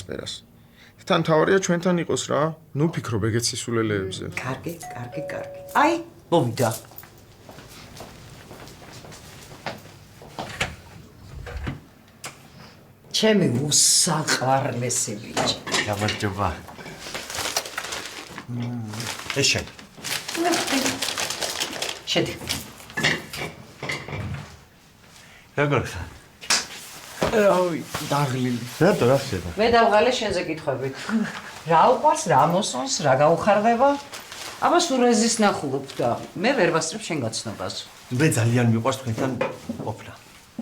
სფეროს. თან თავარია ჩვენთან იყოს რა. ნუ ფიქრობ ეგეთ სისულელეებზე. კარგი. აი, მოვიდა. ჩემი უსაყვარლესი ბიჭი. გამარჯობა. ეს შენ. შედი. როგორ ხარ? აი, დაღლილი. რატო რა ხდება? მე დავღალე შენზე კითხვებით. რა უყვარს, რა მოსწონს, რა გაუხარდება? აბა სულ რეზის ნახულობ და მე ვერ ვასწრებ შენ გაცნობას. მე ძალიან მიყვარს თქვენთან ყოფნა.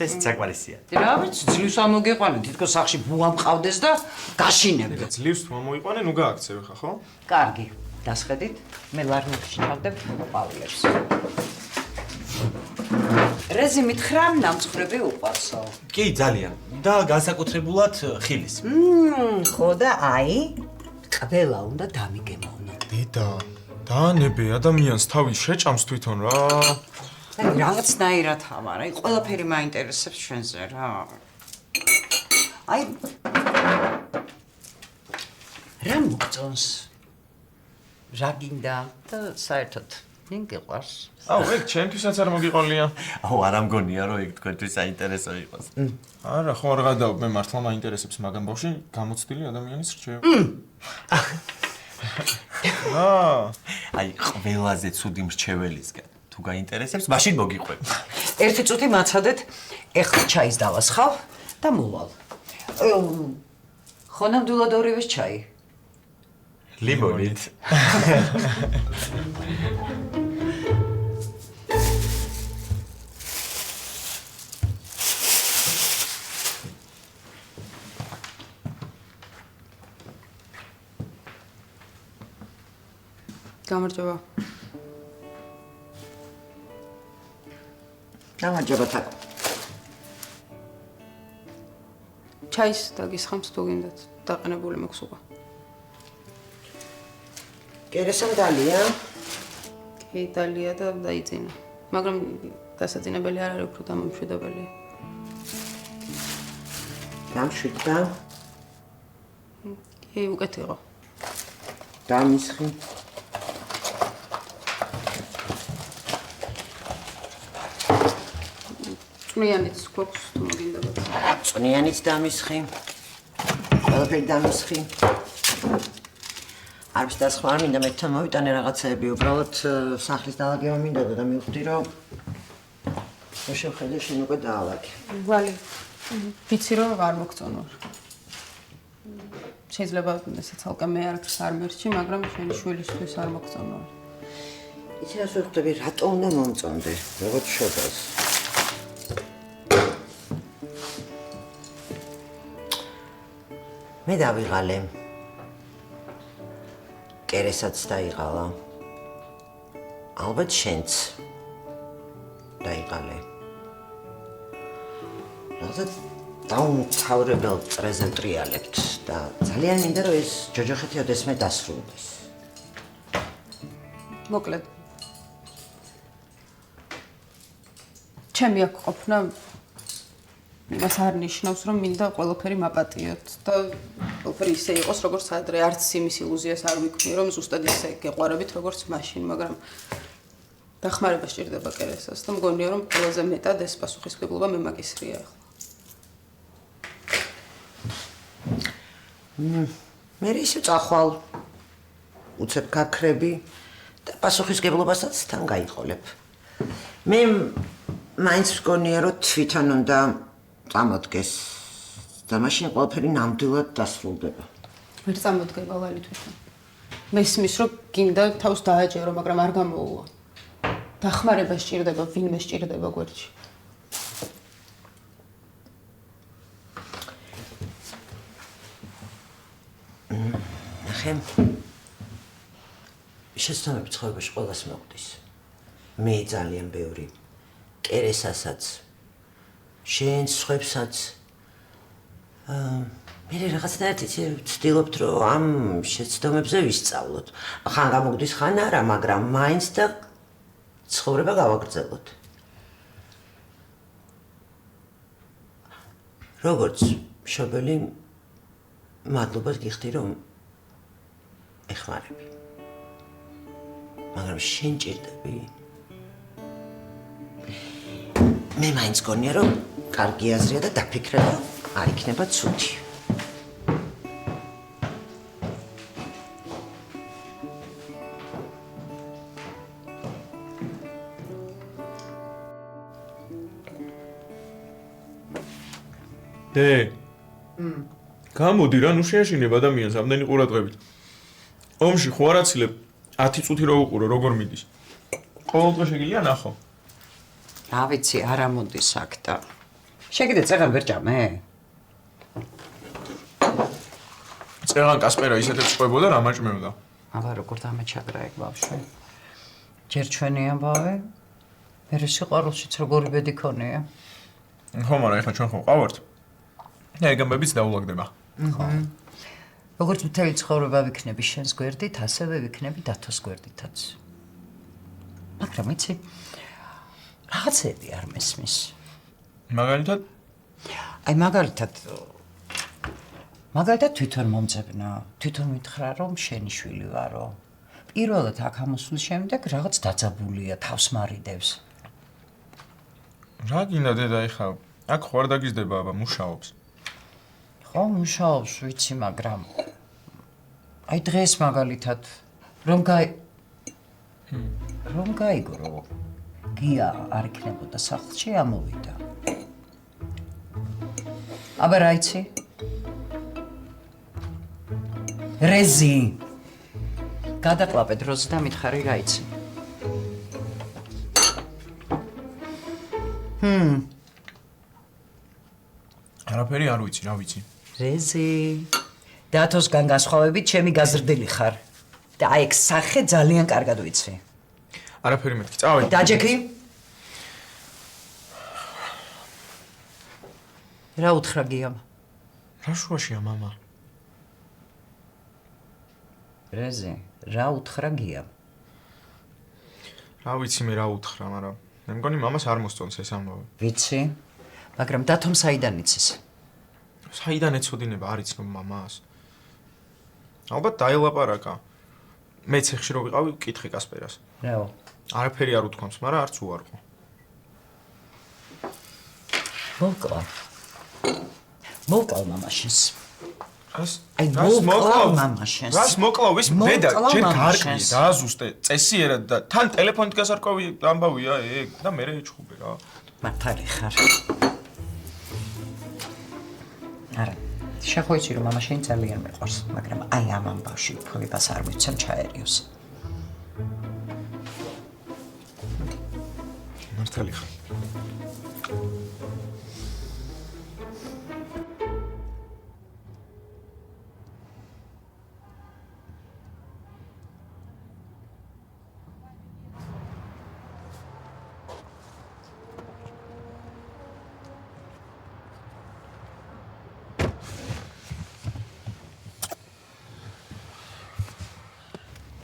ეს საკვარისია. რა ვიცი, ძლივს ამოგეყვანე, თითქოს სახში ბუა მყავდეს და გაშინებდე. ძლივს თუ მოიყვანე, ნუ გააქცევ ხა, ხო? კარგი, დასხედით, მე ლარნაკში ჩავდებ ყვავილებს. რეზი მითხრა ნამცხრები უყვარსო. კი, ძალიან. და განსაკუთრებულად ხილის. ხო და აი, ყველა უნდა დამიგემოვნო. დედა, დაანებე ადამიანს თავი შეჭამს თვითონ რა. აი, რაღაცნაირად ამარა, აი, ყველაფერი მაინტერესებს ჩვენზე რა. აი, რა მოგწონს? რა გინდა და საერთოდ ნინ გიყვარს? აუ, ეგ ჩემთვისაც არ მოგიყოლია. აუ, არა მგონია რომ ეგ თქვენთვის საინტერესო იყოს. არა, ხო არ გადავ, მე მართლა მაინტერესებს მაგამ ბავში გამოცდილი ადამიანის რჩევა. აი, ყველაზე ცუდი მრჩეველისგან. თუ გაინტერესებს, მაშინ მოგიყვებ. ერთი წუთი მაცადეთ, ეხლა ჩაის დავასხავ და მოვალ. ხო ნამდვილად ორივეს ჩაი. ლიმონით. გამარჯობა. გამარჯობა თაკ. ჩაის დაგისხამს თუ გინდათ. დაყენებული მაქვს უკვე. კერესამ დალია? კი, დალია და დაიძინა. მაგრამ დასაძინებელი არ არის, უფრო დამამშვიდებელია. დამშვიდდა? კი, უკეთ იყო. დამისხი. წვნიანიც გვაქვს თუ მოგინდებათ. წვნიანიც დამისხი. ყველაფერი დამისხი. არც და სხვა არ მინდა მე თან მოვიტანე რაღაცეები, უბრალოდ სახლის დაალაგება მინდა და მივხვდი რომ შევხედე შენ უკვე დაალაგე. ვალი. ვიცი რომ არ მოგწონვარ. შეიძლება ესე ცალკე მე არ მერჩი, მაგრამ შენი შვილისთვის არ მოგწონვარ. იცი რას ვხვდები, რატო უნდა მომწონდე, როგორც შობას. მე დავიღალე. კერესაც დაიღალა. ალბათ შენც დაიღალე. რაღაც დაუმთავრებელ წრეზე ვტრიალებთ და ძალიან მინდა რომ ეს ჯოჯოხეთი ოდესმე დასრულდეს. მოკლედ. ჩემი აქ ყოფნა იმას არ ნიშნავს, რომ მინდა ყველაფერი მაპატიოთ და ყველაფერი ისე იყოს, როგორც ადრე, არც იმის ილუზიას არ ვიქმნი, რომ ზუსტად ისე გეყვარებით, როგორც მაშინ, მაგრამ დახმარება სჭირდება კერესას და მგონია, რომ ყველაზე მეტად ეს პასუხისმგებლობა მე მაგისრია ახლა. მე ისე წახვალ, უცებ გაქრები და პასუხისმგებლობასაც თან გაიყოლებ. მე მაინც მგონია, რომ თვითონ უნდა წამოდგეს და მაშინ ყველაფერი ნამდვილად დასრულდება. ვერ წამოდგება ვალი თვითონ. მესმის, რომ გინდა თავს დააჯერო, მაგრამ არ გამოუვა. დახმარება სჭირდება, ვინმე სჭირდება გვერდში. ნახე. შესაძლოა ცხოვრებაში ყველას მოხდეს. მე ძალიან ბევრი. კერესასაც შენს ხვებსაც მე რაღაცნაირად იცი ვცდილობთ რომ ამ შეცდომებზე ვისწავლოთ. ხან გამოგდის ხან არა, მაგრამ მაინც და ცხოვრება გავაგრძელოთ. როგორც მშობელი მადლობას გიხდი რომ ეხმარები. მაგრამ შენ ჭირდები? მე მაინც გონია რომ კარგი აზრია და დაფიქრება არ იქნება ცუდი. გამოდი რა, ნუ შეაშინებ ადამიანს ამდენი ყურადღებით. ომში ხო არ აცილებ 10 წუთი რო უყურო, როგორ მიდის. ყოველდღე შეგიძლია ნახო. რა ვიცი, არ ამოდის აქ და. შეგიძლია წეღან ვერ ჭამე? წეღან კასპერა ისეთებს ყვებოდა რა მაჭმევდა. აბა როგორ დამეჩაგრა ეგ ბავშვი. ჯერ ჩვენი ამბავე, მერე სიყვარულშიც როგორი ბედი ქონია. ხო, მაგრამ ეხლა ჩვენ ხო ვყავართ. ეგამბებიც დაულაგდება. როგორც მთელი ცხოვრება ვიქნები შენს გვერდით, ასევე ვიქნები დათოს გვერდითაც. მაგრამ იცი, რაღაცები არ მესმის. მაგალითად, აი მაგალითად თვითონ მომძებნა, თვითონ მითხრა რომ შენი შვილი ვარო. პირველად აქ ამოსვლის შემდეგ რაღაც დაძაბულია, თავს მარიდებს. რა გინდა დედა ეხლა? აქ ხო არ დაგიზდება, აბა მუშაობს. ხო, მუშაობს, ვიცი, მაგრამ აი დღეს მაგალითად რომ გაიგო, გია არ იქნებოდა სახლში, ამოვიდა. აბა რა იცი? რეზი. გადაყლაპე დროზე და მითხარი რა იცი? არაფერი არ ვიცი, რა ვიცი. რეზი. დათოსგან გასხოვებით ჩემი გაზრდილი ხარ. და აი ეგ სახე ძალიან კარგად ვიცი. არაფერი მეთქი, წავედი. დაჯექი? რა უთხრა გიამ? რა შუაშია, მამა? რეზი, რა უთხრა გიამ? რა ვიცი მე რა უთხრა, მაგრამ მე მგონი მამას არ მოსწონს ეს ამბავი. ვიცი, მაგრამ დათომ საიდან იცის? საიდან ეცოდინება, არ იცნობ მამას. ალბათ დაილაპარაკა. მე ცეხში რო ვიყავი, ვკითხე კასპერას. რაო? არაფერი არ უთქვამს, მაგრამ არც უარყო. მოვკლავ მამაშენს. რას? აი, მოვკლავ მამაშენს. რას მოკლავ? ის დედა, მოვკლავ ჯერ მამაშენს. გარკვე, დააზუსტე, წესიერად და თან ტელეფონით გასარკვევი ამბავია ეგ და მე ეჩხუბე რა. მართალი ხარ. არა, შეხვეცი რომ მამაშენი ძალიან მეყვარს, მაგრამ აი ამ ამბავში უფლებას არ მიცემ ჩაერიოს. მართალი ხარ.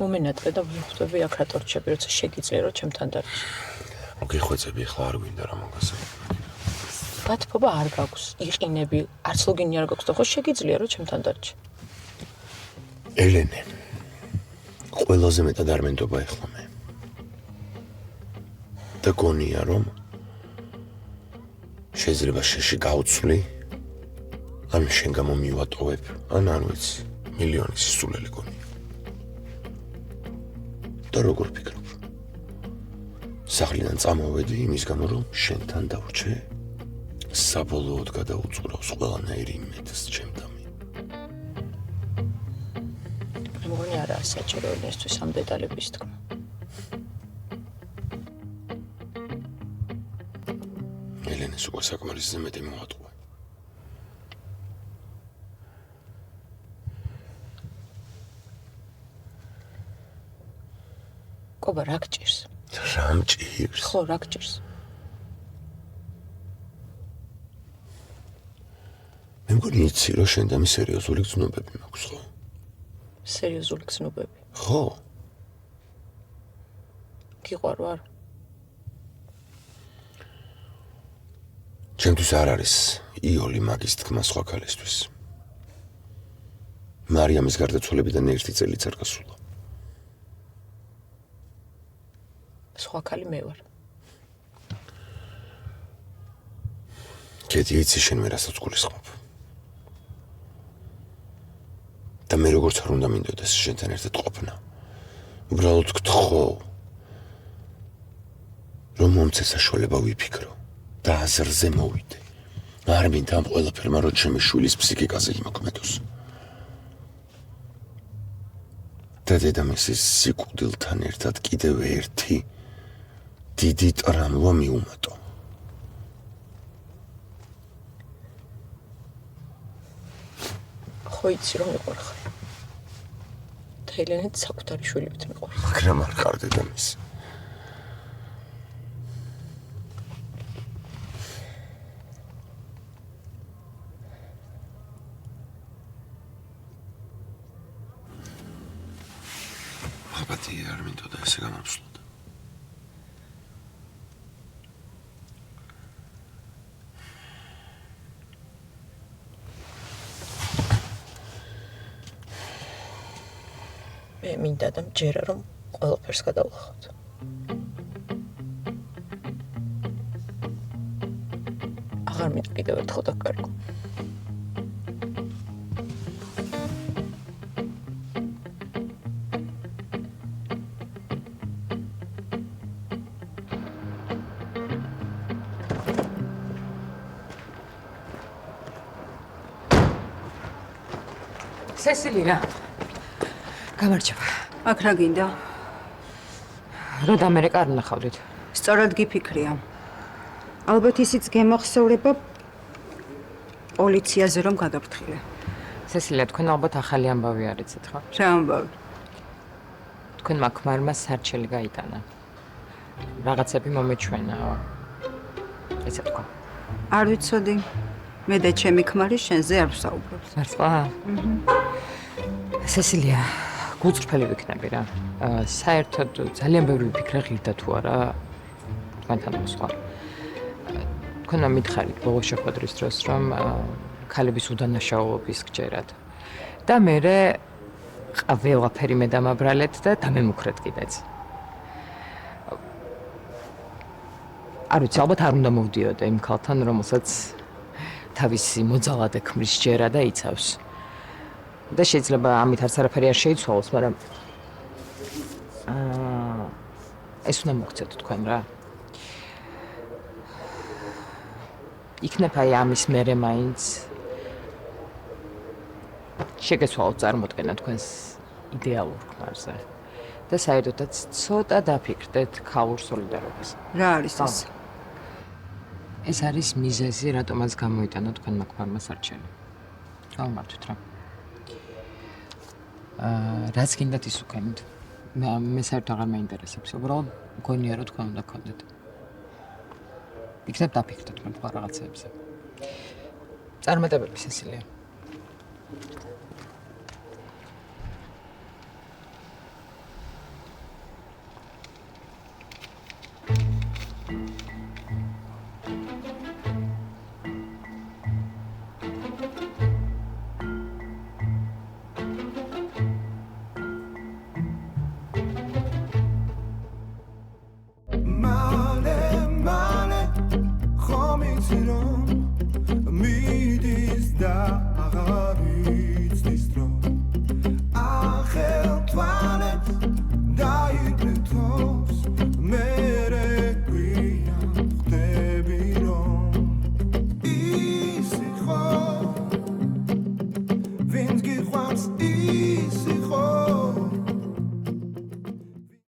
მომენატრე და ვიხვდები აქ რატორჩები, როცა შეგიძლია რომ ჩემთან დარჩი. მოგიხვეწები, ახლა არ გვინდა რა მაგასა. გათბობა არ გაქვს, იყინები, არც ლოგინი არ გაქვს და ხო შეგიძლია რომ ჩემთან დარჩი. ელენე. ყველაზე მეტად არ მენდობა ახლა მე. და გონია რომ შეიძლება შეში გავცვლი, ან შენ გამომივატოვებ, ან არ ვიცი, მილიონი სისულელი გონია. და როგორ ფიქრობ? სახლიდან წამოვედი იმის გამო, რომ შენთან დავრჩე, საბოლოოდ გადაუწურავს ყველანაირი იმედს ჩემთამი. მე მგონი არაა საჭირო ესთვის ამ დეტალების თქმა. ელენეს უკვე საკმარისზე მეტი მოატყუა. კობა რა გჭირს? რა მჭირს? ხო, რა გჭირს? მე მგონი იცი, რომ შენ და მე სერიოზული გრძნობები მაქვს, ხო? სერიოზული გზნობები. ხო? გიყვარ ვარ? ჩემთვის არ არის იოლი მაგის თქმა სხვა ქალისთვის. მარიამის გარდაცვალებიდან 1 წელიც არ გასულა. სხვა ქალი მე ვარ. კეთი, იცი შენ მე რასაც გულისხმობ. და მე როგორც არ უნდა მინდოდეს შენთან ერთად ყოფნა. უბრალოდ გთხოვ, რომ მომცე საშუალება ვიფიქრო და აზრზე მოვიდე. არ მინდა ამ ყველაფერმა რომ ჩემი შვილის ფსიქიკაზე იმოქმედოს. და დედამისის სიკვდილთან ერთად კიდევ ერთი დიდი ტრამვა მიუმატო. ხო იცი რომ მიყვარხარ. და ელენეთ საკუთარი შვილებით მიყვარხარ. მაგრამ არ ხარ დედამისი. აბათი არ მინდოდა ესე გამოსვლოდა. მე მინდა და მჯერა რომ ყველაფერს გადავხოთ. აღარ მინდა კიდევ ერთხელ დაკარგო. სესილია. გამარჯობა. აქ რა გინდა? რო დამერეკა არ ნახავდით. სწორად გიფიქრია. ალბათ ისიც გემახსოვრება პოლიციაზე რომ გადაფრთხილე. სესილია, თქვენ ალბათ ახალი ამბავი არიცით, ხო? რა ამბავი? თქვენმა ქმარმა სარჩელი გაიტანა. რაღაცები მომეჩვენა. ესე თქვა. არ ვიცოდი. მე და ჩემი ქმარი შენზე არ ვსაუბრობთ. მართლა? სესილია, გულწრფელი ვიქნები რა. საერთოდ ძალიან ბევრი ვიფიქრე ღირდა თუ არა თქვენთან მოსვლა. თქვენმა მითხარით ბოლო შეხვედრის დროს რომ ქალების უდანაშაულობის გჯერათ. და მე ყველაფერი მე დამაბრალეთ და დამემუქრეთ კიდეც. არ ვიცი, ალბათ არ უნდა მოვდიოდე იმ ქალთან, რომელსაც თავისი მოძალადე ქმრის ჯერა და იცავს. და შეიძლება ამით არც არაფერი არ შეიცვალოს, მაგრამ ეს უნდა მოგცეთ თქვენ რა. იქნებ აი ამის მერე მაინც შეგეცვალოთ წარმოდგენა თქვენს იდეალურ ქმარზე. და საერთოდაც ცოტა დაფიქრდეთ ქალურ სოლიდარობას. რა არის ეს? ეს არის მიზეზი, რატომაც გამოიტანა თქვენმა ქმარმა სარჩელი. გავმართვით რა. რაც გინდათ ის უკენით. მე საერთოდ აღარ მეინტერესებს. უბრალოდ მგონია რომ თქვენ უნდა გქონდეთ. იქნებ დაფიქრდეთ თქვენ სხვა რაღაცებზე. წარმატებები სესილია.